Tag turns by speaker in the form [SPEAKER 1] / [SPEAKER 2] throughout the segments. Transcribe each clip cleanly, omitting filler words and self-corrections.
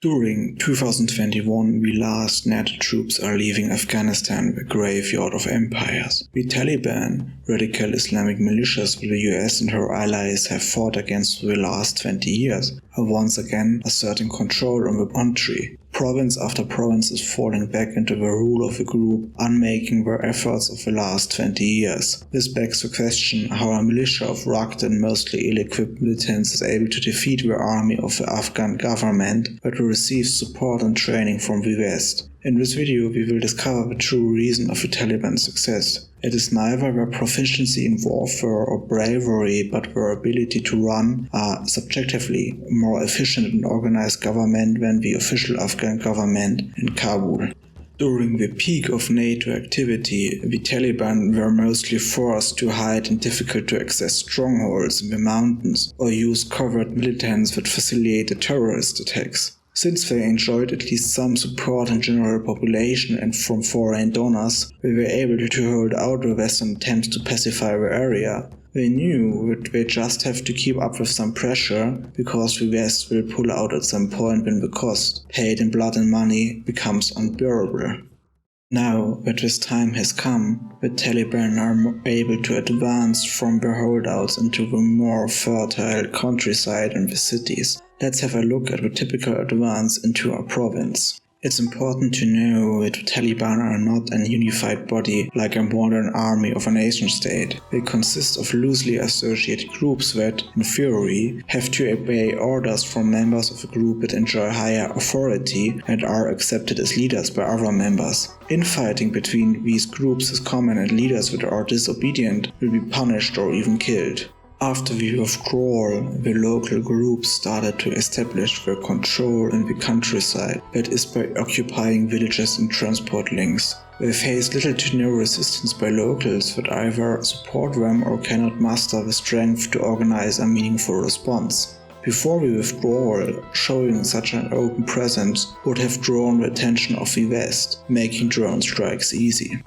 [SPEAKER 1] During 2021, we last NATO troops are leaving Afghanistan, the graveyard of empires. The Taliban, radical Islamic militias the US and her allies have fought against for the last 20 years, are once again asserting control on the country. Province after province is falling back into the rule of the group, unmaking their efforts of the last 20 years. This begs the question how a militia of rugged and mostly ill-equipped militants is able to defeat the army of the Afghan government that receives support and training from the West. In this video we will discover the true reason of the Taliban's success. It is neither their proficiency in warfare or bravery, but their ability to run a subjectively more efficient and organized government than the official Afghan government in Kabul. During the peak of NATO activity, the Taliban were mostly forced to hide in difficult-to-access strongholds in the mountains or use covert militants that facilitated terrorist attacks. Since they enjoyed at least some support in general population and from foreign donors, they were able to hold out the Western attempts to pacify the area. They knew that they just have to keep up with some pressure, because the West will pull out at some point when the cost, paid in blood and money, becomes unbearable. Now that this time has come, the Taliban are able to advance from their holdouts into the more fertile countryside and the cities. Let's have a look at the typical advance into a province. It's important to know that the Taliban are not a unified body like a modern army of a nation-state. They consist of loosely associated groups that, in theory, have to obey orders from members of a group that enjoy higher authority and are accepted as leaders by other members. Infighting between these groups is common, and leaders that are disobedient will be punished or even killed. After the withdrawal, the local groups started to establish their control in the countryside, that is by occupying villages and transport links. They face little to no resistance by locals that either support them or cannot muster the strength to organize a meaningful response. Before the withdrawal, showing such an open presence would have drawn the attention of the West, making drone strikes easy.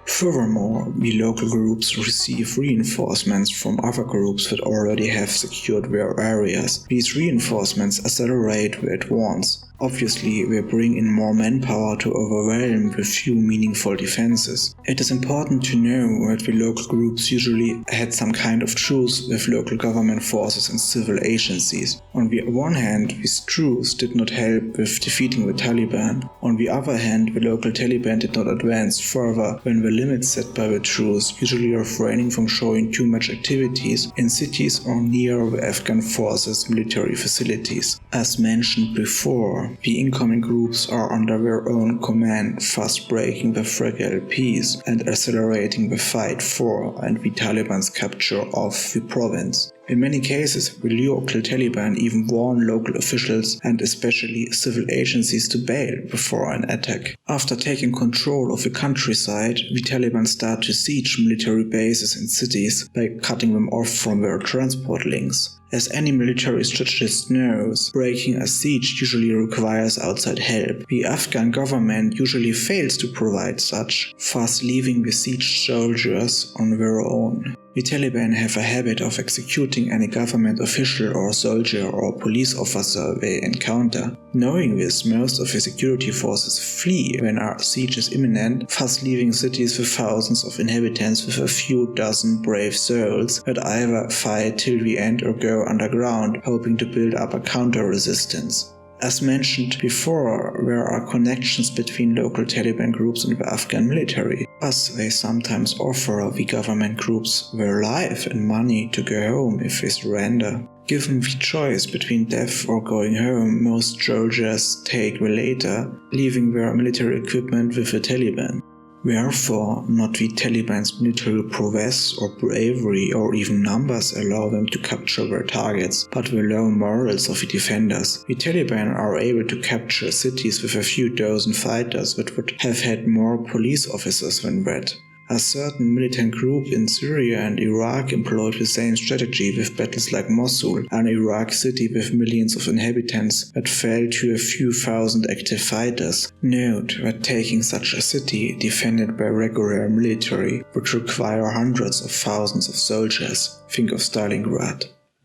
[SPEAKER 1] Furthermore, the local groups receive reinforcements from other groups that already have secured their areas. These reinforcements accelerate the advance. Obviously, they bring in more manpower to overwhelm the few meaningful defenses. It is important to know that the local groups usually had some kind of truce with local government forces and civil agencies. On the one hand, this truce did not help with defeating the Taliban. On the other hand, the local Taliban did not advance further when the limits set by the truce, usually refraining from showing too much activities in cities or near the Afghan forces' military facilities. As mentioned before, the incoming groups are under their own command, thus breaking the fragile peace and accelerating the fight for and the Taliban's capture of the province. In many cases, the local Taliban even warn local officials and especially civil agencies to bail before an attack. After taking control of the countryside, the Taliban start to siege military bases and cities by cutting them off from their transport links. As any military strategist knows, breaking a siege usually requires outside help. The Afghan government usually fails to provide such, thus leaving the siege soldiers on their own. The Taliban have a habit of executing any government official or soldier or police officer they encounter. Knowing this, most of the security forces flee when a siege is imminent, thus leaving cities with thousands of inhabitants with a few dozen brave souls that either fight till the end or go underground, hoping to build up a counter-resistance. As mentioned before, there are connections between local Taliban groups and the Afghan military. Thus, they sometimes offer the government groups their life and money to go home if they surrender. Given the choice between death or going home, most soldiers take the latter, leaving their military equipment with the Taliban. Therefore, not the Taliban's military prowess or bravery or even numbers allow them to capture their targets, but the low morals of the defenders. The Taliban are able to capture cities with a few dozen fighters that would have had more police officers than that. A certain militant group in Syria and Iraq employed the same strategy with battles like Mosul, an Iraq city with millions of inhabitants that fell to a few thousand active fighters. Note that taking such a city defended by regular military would require hundreds of thousands of soldiers. Think of Stalingrad.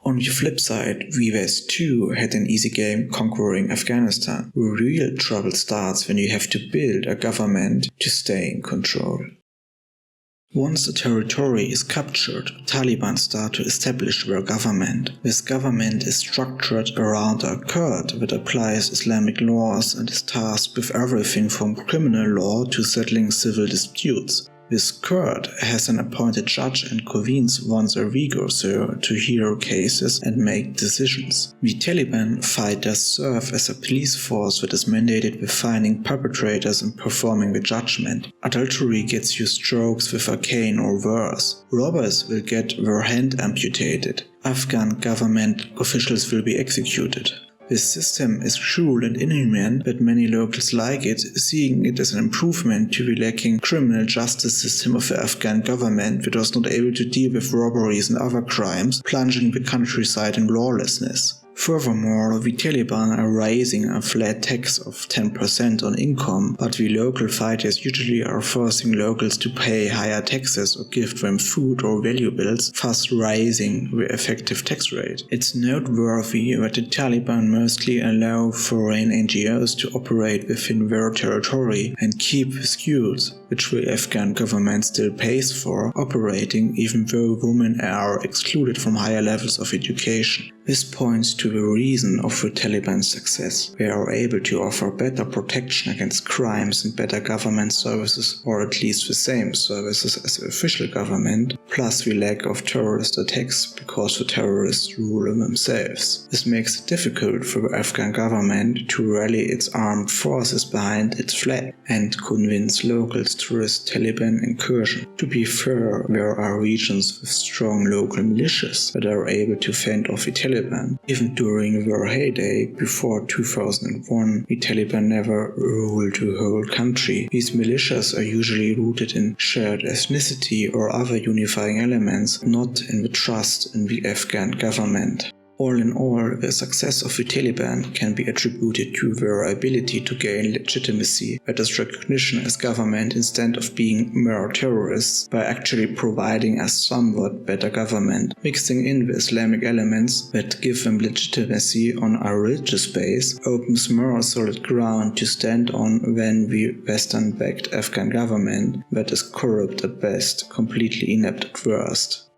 [SPEAKER 1] On the flip side, the US too had an easy game conquering Afghanistan. The real trouble starts when you have to build a government to stay in control. Once a territory is captured, Taliban start to establish their government. This government is structured around a court that applies Islamic laws and is tasked with everything from criminal law to settling civil disputes. This court has an appointed judge and convenes once a week or so to hear cases and make decisions. The Taliban fighters serve as a police force that is mandated with finding perpetrators and performing the judgment. Adultery gets you strokes with a cane or worse. Robbers will get their hand amputated. Afghan government officials will be executed. This system is cruel and inhumane, but many locals like it, seeing it as an improvement to the lacking criminal justice system of the Afghan government that was not able to deal with robberies and other crimes, plunging the countryside in lawlessness. Furthermore, the Taliban are raising a flat tax of 10% on income, but the local fighters usually are forcing locals to pay higher taxes or give them food or valuables, thus raising the effective tax rate. It's noteworthy that the Taliban mostly allow foreign NGOs to operate within their territory and keep the schools, which the Afghan government still pays for, operating even though women are excluded from higher levels of education. This points to the reason of the Taliban's success. They are able to offer better protection against crimes and better government services, or at least the same services as the official government, plus the lack of terrorist attacks because the terrorists rule themselves. This makes it difficult for the Afghan government to rally its armed forces behind its flag and convince locals to risk Taliban incursion. To be fair, there are regions with strong local militias that are able to fend off the Taliban. Even during their heyday before 2001, the Taliban never ruled the whole country. These militias are usually rooted in shared ethnicity or other unifying elements, not in the trust in the Afghan government. All in all, the success of the Taliban can be attributed to their ability to gain legitimacy, that is recognition as government instead of being mere terrorists, by actually providing a somewhat better government, mixing in the Islamic elements that give them legitimacy on a religious base, opens more solid ground to stand on than the Western-backed Afghan government that is corrupt at best, completely inept at worst.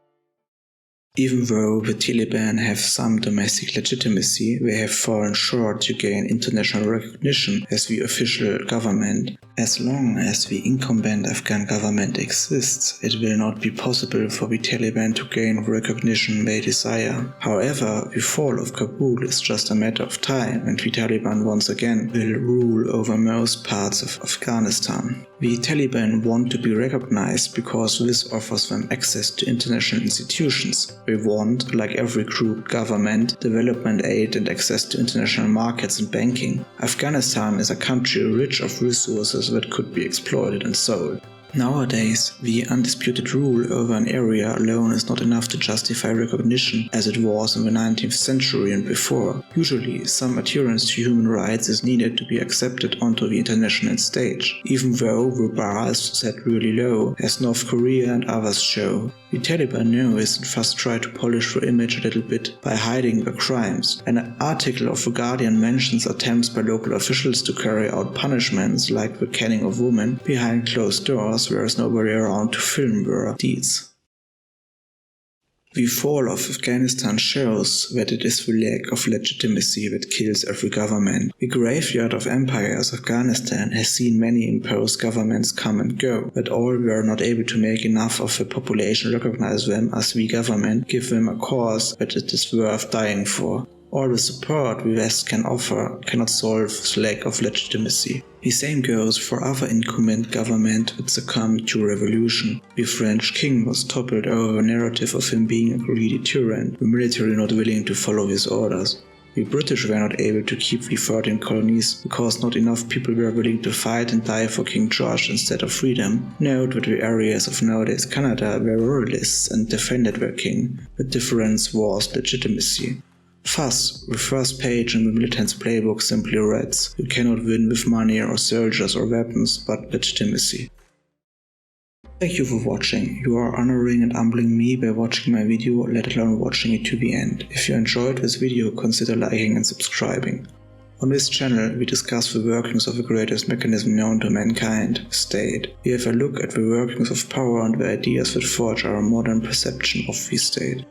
[SPEAKER 1] Even though the Taliban have some domestic legitimacy, they have fallen short to gain international recognition as the official government. As long as the incumbent Afghan government exists, it will not be possible for the Taliban to gain the recognition they desire. However, the fall of Kabul is just a matter of time, and the Taliban once again will rule over most parts of Afghanistan. The Taliban want to be recognized because this offers them access to international institutions. They want, like every group government, development aid and access to international markets and banking. Afghanistan is a country rich of resources that could be exploited and sold. Nowadays, the undisputed rule over an area alone is not enough to justify recognition as it was in the 19th century and before. Usually, some adherence to human rights is needed to be accepted onto the international stage, even though the bar is set really low, as North Korea and others show. The Taliban know this and thus try to polish the image a little bit by hiding their crimes. An article of The Guardian mentions attempts by local officials to carry out punishments like the caning of women behind closed doors, where there is nobody around to film their deeds. The fall of Afghanistan shows that it is the lack of legitimacy that kills every government. The graveyard of empires, Afghanistan, has seen many imposed governments come and go, but all were not able to make enough of the population recognize them as the government, give them a cause that it is worth dying for. All the support the West can offer cannot solve the lack of legitimacy. The same goes for other incumbent government that succumbed to revolution. The French king was toppled over a narrative of him being a greedy tyrant, the military not willing to follow his orders. The British were not able to keep the 13 colonies because not enough people were willing to fight and die for King George instead of freedom. Note that the areas of nowadays Canada were royalists and defended their king. The difference was legitimacy. Thus, the first page in the militant's playbook simply reads, "You cannot win with money or soldiers or weapons, but legitimacy." Thank you for watching. You are honoring and humbling me by watching my video, let alone watching it to the end. If you enjoyed this video, consider liking and subscribing. On this channel, we discuss the workings of the greatest mechanism known to mankind, the state. We have a look at the workings of power and the ideas that forge our modern perception of the state.